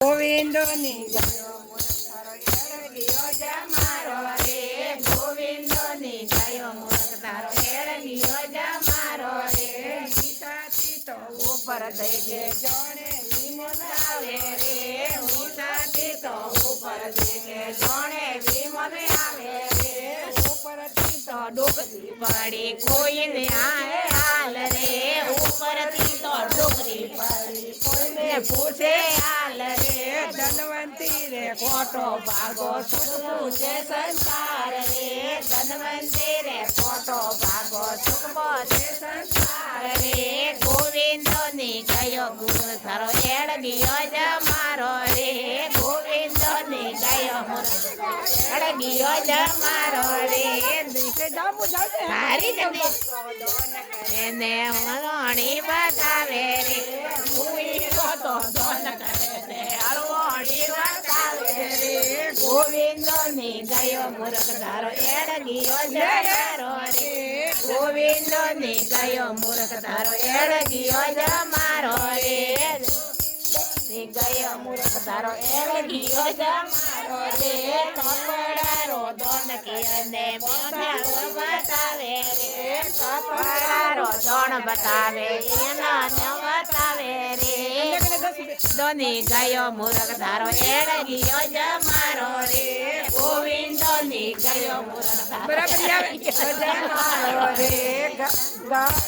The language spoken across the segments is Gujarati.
ગોવિંદો ની ગાયો મૂર્ખ તારો એળગીયો જમારો રે. ગોવિંદો ની ગાયો મૂર્ખ તારો એળગીયો જમારો રે. સીતાથી તો ઉપર થઈ ગે જોણે વિમલ આવે રે. સીતાથી તો ઉપર થઈ ગે જોણે વિમલ આવે રે. ઉપરથી તો ડુગરી પડી કોઈને આએ હાલ રે. ઉપરથી તો ડુગરી પડી કોઈને પૂછે હાલ રે. ધનવંતી રે ખોટો ભાગો સુખવું છે સંસાર રે. ધનવંતી રે ખોટો ભાગો સુખવો છે સંસાર રે. ગોવિંદો ની ગયો ગુરુ તારો એળગીયો જમારો રે. ગોવિંદો ની ગયો એળગીયો જમારો રે. તારી એને હરણી બતાવે રે. તો દોન કરે છે હરણી બતાવે રે. ગોવિંદો ની ગયો મૂર્ખ તારો એળગીયો જમારો રે. ગોવિંદો ની ગયો મૂર્ખ તારો એળગીયો જમારો રે. ગયો મૂર્ખ તારો એળગીયો જમારો રે. કપડારો દોન કિરને બતાવે રે. કપડારો દોન બતાવે એના ન બતાવે રે. દોની ગયો મૂર્ખ તારો એળગીયો જમારો રે. ગોવિંદો ની ગયો મૂર્ખ તારો જમારો રે.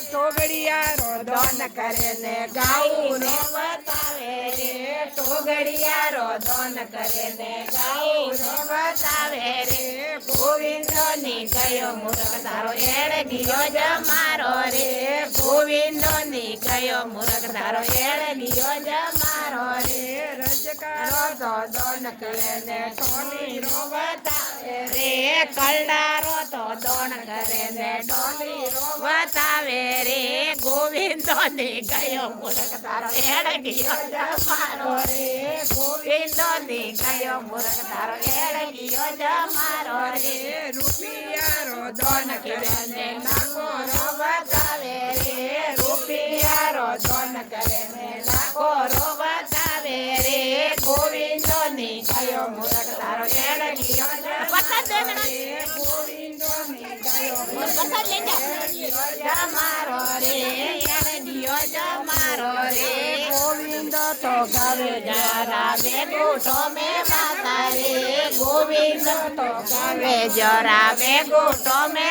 ટોગડિયારો દોન કરે ને ગાયું નો બતાવે રે. ટોગડિયારો દોન કરે ને ગાયું નો બતાવે રે. ગોવિંદો ની ગયો મૂર્ખ તારો એળગીયો જમારો રે. ગોવિંદો ની ગયો મૂર્ખ તારો એળગીયો જમારો રે. રજકારો તો દોન કરે ને ટોલી નો બતાવે રે. કલડારો તો દોન કરે ને ટોલી નો બતાવે રે. ગોવિંદો ની ગયો મૂર્ખ તારો એળગીયો જમારો રે. ગોવિંદો ની ગયો મૂર્ખ તારો એળગીયો જમારો રે. રૂપિયારો દોન કરે ને નાખો રો બતાવે રે. રૂપિયારો દોન કરે ને નાખો રો બતાવે રે. ગોવિંદો ની ગયો મૂર્ખ તારો એળગીયો જમારો રે. ગોવિંદો ની ગયો મૂર્ખ જમારો રે. એળગીયો જમારો રે. ગોવિંદો તો ગાવે જરા બેગુઠો મે માતા રે. ગોવિંદો તો ગાવે જરા બેગુઠો મે